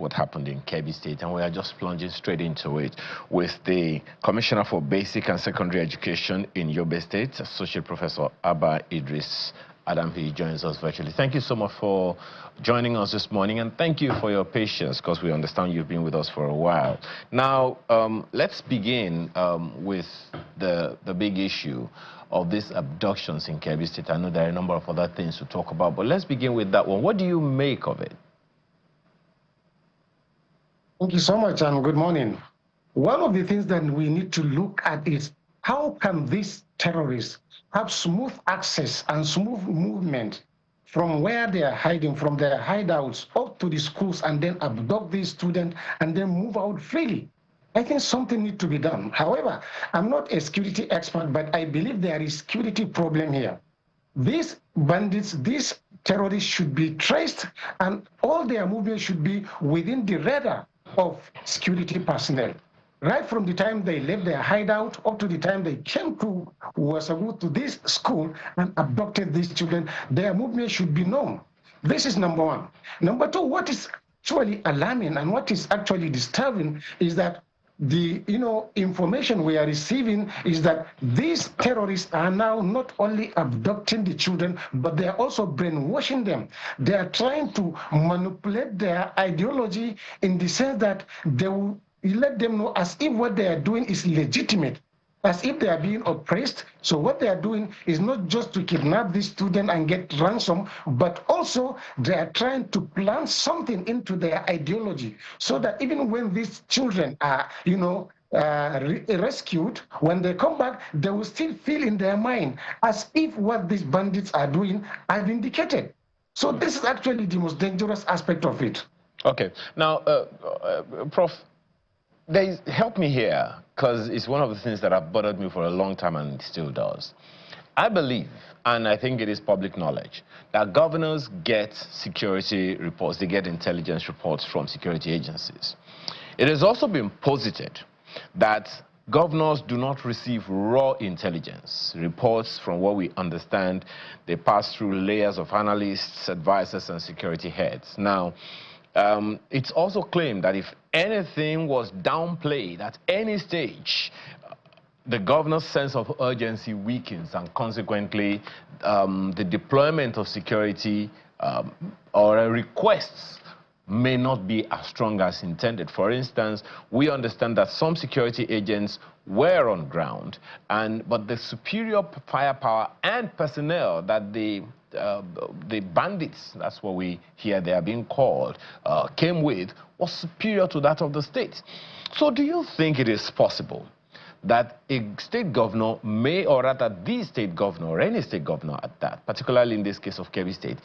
what happened in Kebbi State, and we are just plunging straight into it with the Commissioner for Basic and Secondary Education in Yobe State, Associate Professor Abba Idris Adam. He joins us virtually. Thank you so much for joining us this morning, and thank you for your patience, because we understand you've been with us for a while. Now, let's begin with the big issue of these abductions in Kebbi State. I know there are a number of other things to talk about, but let's begin with that one. What do you make of it? Thank you so much, and good morning. One of the things that we need to look at is how can these terrorists have smooth access and smooth movement from where they are hiding, from their hideouts up to the schools, and then abduct these students and then move out freely? I think something needs to be done. However, I'm not a security expert, but I believe there is a security problem here. These bandits, these terrorists should be traced, and all their movements should be within the radar of security personnel. Right from the time they left their hideout up to the time they came to Wasagu, to this school, and abducted these children, their movement should be known. This is number one. Number two, what is actually alarming and what is actually disturbing is that the information we are receiving is that these terrorists are now not only abducting the children, but they are also brainwashing them. They are trying to manipulate their ideology in the sense that they will let them know as if what they are doing is legitimate, as if they are being oppressed. So what they are doing is not just to kidnap this student and get ransom, but also they are trying to plant something into their ideology, so that even when these children are, rescued, when they come back, they will still feel in their mind as if what these bandits are doing are vindicated. So this is actually the most dangerous aspect of it. Okay. Now, Prof, help me here, because it's one of the things that have bothered me for a long time and it still does. I believe, and I think it is public knowledge, that governors get security reports, they get intelligence reports from security agencies. It has also been posited that governors do not receive raw intelligence reports. From what we understand, they pass through layers of analysts, advisors, and security heads. Now, it's also claimed that if anything was downplayed at any stage, the governor's sense of urgency weakens, and consequently, the deployment of security or requests may not be as strong as intended. For instance, we understand that some security agents were on ground, but the superior firepower and personnel that the bandits, that's what we hear they are being called, came with, was superior to that of the state. So do you think it is possible that a state governor may, or rather the state governor, or any state governor at that, particularly in this case of Kebbi State,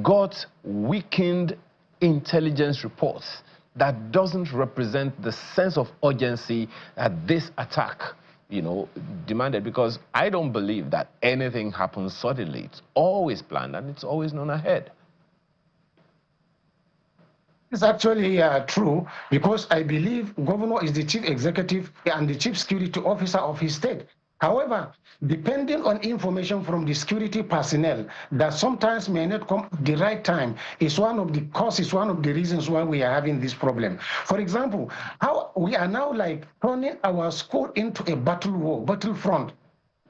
got weakened intelligence reports that doesn't represent the sense of urgency that this attack demanded? Because I don't believe that anything happens suddenly. It's always planned and it's always known ahead. It's actually true, because I believe governor is the chief executive and the chief security officer of his state. However, depending on information from the security personnel that sometimes may not come at the right time is one of the causes, one of the reasons why we are having this problem. For example, how we are now turning our school into a battlefront.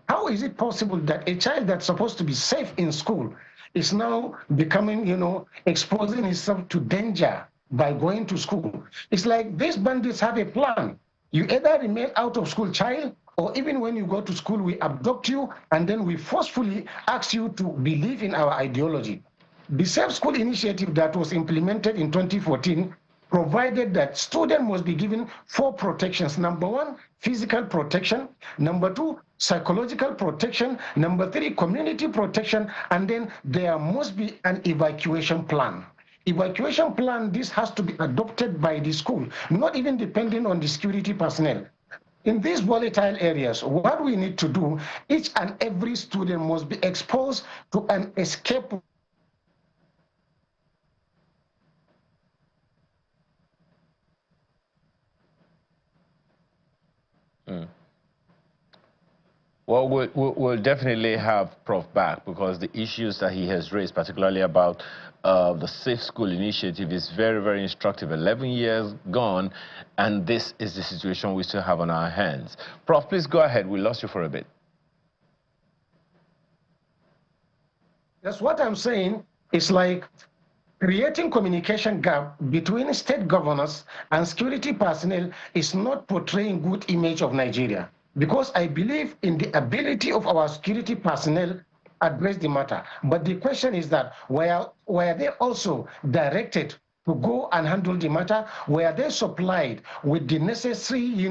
How is it possible that a child that's supposed to be safe in school is now becoming, exposing himself to danger by going to school? It's like these bandits have a plan. You either remain out of school, child, or even when you go to school, we abduct you, and then we forcefully ask you to believe in our ideology. The Safe School initiative that was implemented in 2014 provided that students must be given 4 protections. Number 1, physical protection. Number 2, psychological protection. Number 3, community protection. And then there must be an evacuation plan. Evacuation plan, this has to be adopted by the school, not even depending on the security personnel. In these volatile areas, what we need to do, each and every student must be exposed to an escape. Well, we'll definitely have Prof back because the issues that he has raised, particularly about the Safe School Initiative, is very, very instructive. 11 years gone, and this is the situation we still have on our hands. Prof, please go ahead. We lost you for a bit. That's what I'm saying. It's like creating communication gap between state governors and security personnel is not portraying good image of Nigeria, because I believe in the ability of our security personnel address the matter. But the question is that were they also directed to go and handle the matter? Were they supplied with the necessary,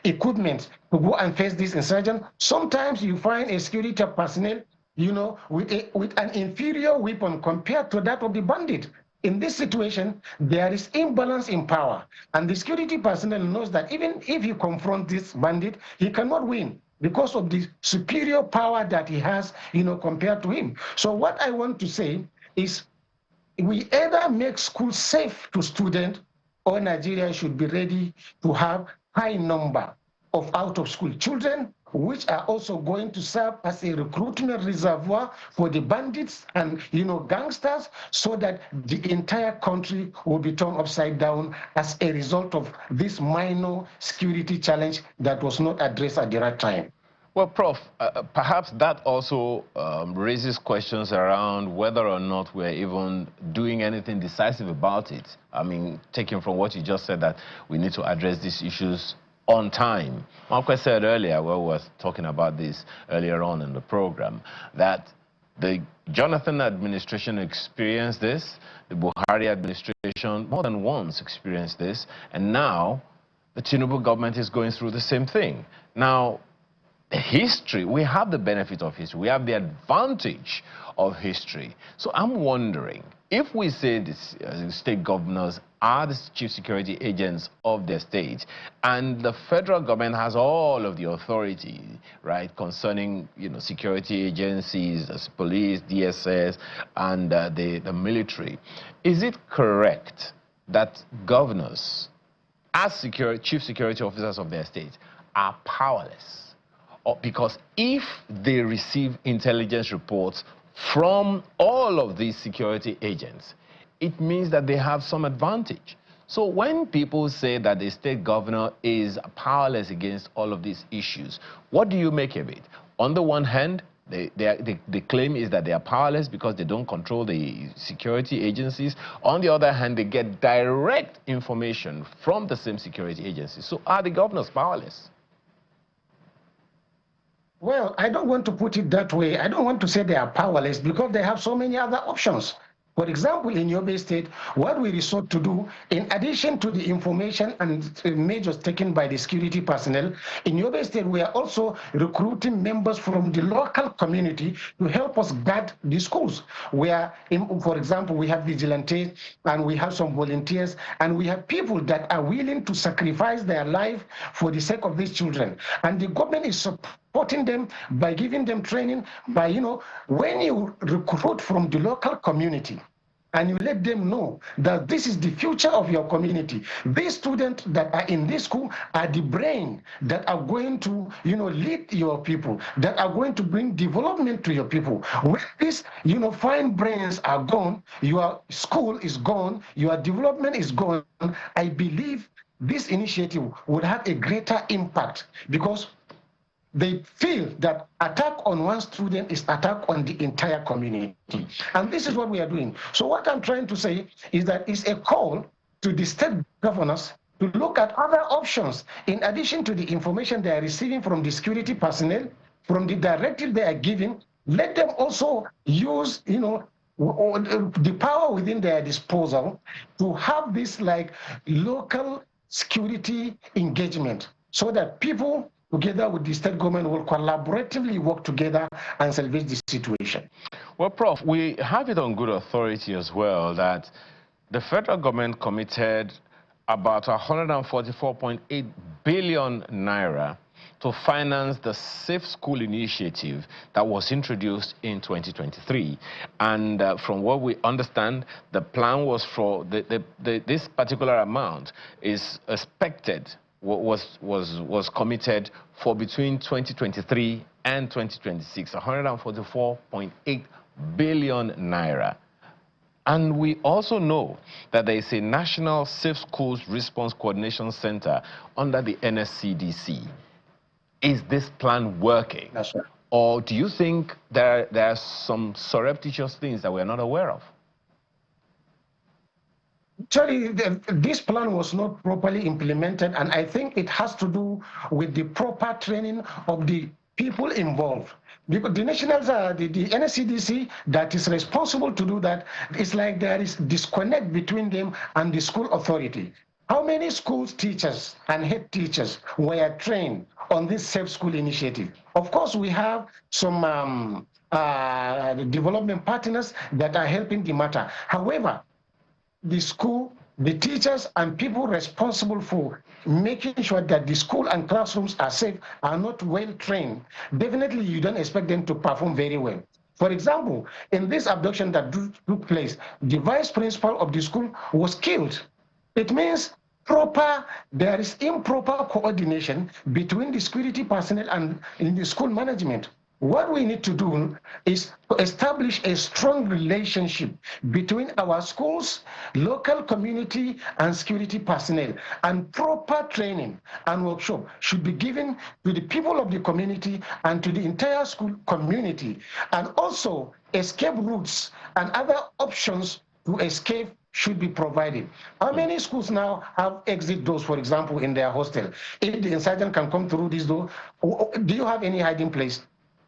equipment to go and face this insurgent? Sometimes you find a security personnel with an inferior weapon compared to that of the bandit. In this situation, there is imbalance in power. And the security personnel knows that even if he confronts this bandit, he cannot win because of the superior power that he has, compared to him. So what I want to say is we either make school safe to students, or Nigeria should be ready to have high number of out-of-school children, which are also going to serve as a recruitment reservoir for the bandits and gangsters, so that the entire country will be turned upside down as a result of this minor security challenge that was not addressed at the right time. Well, Prof, perhaps that also raises questions around whether or not we're even doing anything decisive about it. I mean, taking from what you just said, that we need to address these issues on time. Marquez said earlier, we were talking about this earlier on in the program, that the Jonathan administration experienced this, the Buhari administration more than once experienced this, and now the Tinubu government is going through the same thing. Now, history, we have the benefit of history, we have the advantage of history. So I'm wondering, if we say the state governors are the chief security agents of their state, and the federal government has all of the authority, right, concerning security agencies, police, DSS, and the military, is it correct that governors, as chief security officers of their state, are powerless? Because if they receive intelligence reports from all of these security agents, it means that they have some advantage. So when people say that the state governor is powerless against all of these issues, what do you make of it? On the one hand, the claim is that they are powerless because they don't control the security agencies. On the other hand, they get direct information from the same security agencies. So are the governors powerless? Well, I don't want to put it that way. I don't want to say they are powerless because they have so many other options. For example, in Yobe State, what we resort to do, in addition to the information and measures taken by the security personnel, in Yobe State, we are also recruiting members from the local community to help us guard the schools. Where, for example, we have vigilantes and we have some volunteers and we have people that are willing to sacrifice their life for the sake of these children. And the government is supporting them by giving them training, by, when you recruit from the local community, and you let them know that this is the future of your community. These students that are in this school are the brain that are going to, lead your people, that are going to bring development to your people. When these, fine brains are gone, your school is gone, your development is gone, I believe this initiative would have a greater impact, because they feel that attack on one student is attack on the entire community. And this is what we are doing. So what I'm trying to say is that it's a call to the state governors to look at other options in addition to the information they are receiving from the security personnel, from the directive they are giving. Let them also use, the power within their disposal to have this like local security engagement, so that people together with the state government will collaboratively work together and salvage the situation. Well, Prof, we have it on good authority as well that the federal government committed about 144.8 billion naira to finance the Safe School initiative that was introduced in 2023. And from what we understand, the plan was for this particular amount is expected, was committed for between 2023 and 2026, 144.8 billion naira. And we also know that there is a National Safe Schools Response Coordination Center under the NSCDC. Is this plan working? That's right. Or do you think there are some surreptitious things that we're not aware of? Actually, this plan was not properly implemented, and I think it has to do with the proper training of the people involved. Because the the NSCDC that is responsible to do that, it's like there is disconnect between them and the school authority. How many schools teachers and head teachers were trained on this Safe School initiative? Of course, we have some development partners that are helping the matter. However, the school, the teachers, and people responsible for making sure that the school and classrooms are safe are not well trained. Definitely, you don't expect them to perform very well. For example, in this abduction that took place, the vice principal of the school was killed. It means there is improper coordination between the security personnel and in the school management. What we need to do is to establish a strong relationship between our schools, local community, and security personnel. And proper training and workshop should be given to the people of the community and to the entire school community. And also, escape routes and other options to escape should be provided. How many schools now have exit doors, for example, in their hostel? If the insurgent can come through this door, do you have any hiding place?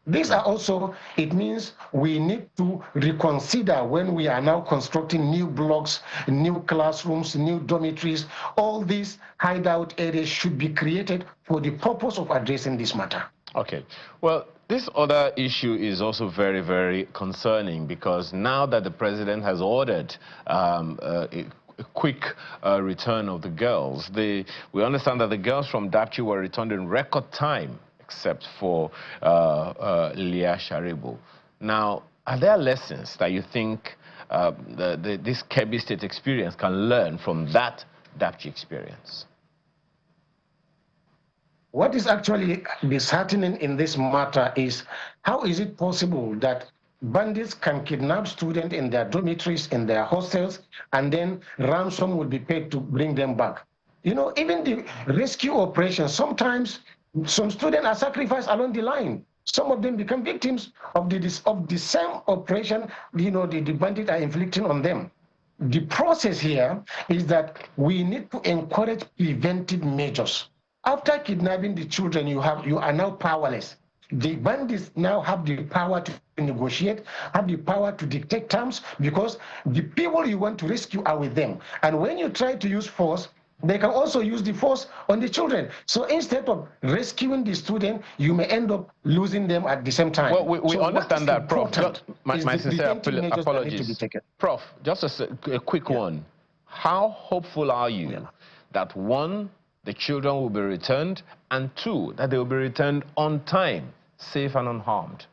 These are also, it means we need to reconsider when we are now constructing new blocks, new classrooms, new dormitories. All these hideout areas should be created for the purpose of addressing this matter. Okay. Well, this other issue is also very, very concerning because now that the president has ordered a quick return of the girls, we understand that the girls from Dapchi were returned in record time, except for Leah Sharibu. Now, are there lessons that you think this Kebbi State experience can learn from that Dapchi experience? What is actually disheartening in this matter is how is it possible that bandits can kidnap students in their dormitories, in their hostels, and then ransom will be paid to bring them back? You know, even the rescue operation, sometimes some students are sacrificed along the line. Some of them become victims of the same operation, you know, the bandits are inflicting on them. The process here is that we need to encourage preventive measures. After kidnapping the children, you are now powerless. The bandits now have the power to negotiate, have the power to dictate terms, because the people you want to rescue are with them. And when you try to use force, they can also use the force on the children. So instead of rescuing the student, you may end up losing them at the same time. Well, we so understand that, Prof. My sincere apologies. Prof, just a quick one. How hopeful are you that, one, the children will be returned, and two, that they will be returned on time, safe and unharmed?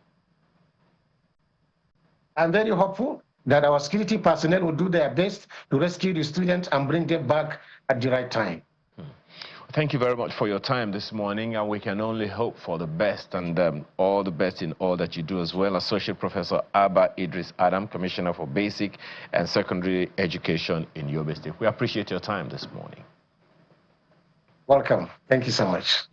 I'm very hopeful that our security personnel will do their best to rescue the students and bring them back at the right time. Thank you very much for your time this morning, and we can only hope for the best and all the best in all that you do as well. Associate Professor Abba Idris Adam, Commissioner for Basic and Secondary Education in Yobe State. We appreciate your time this morning. Welcome. Thank you so much.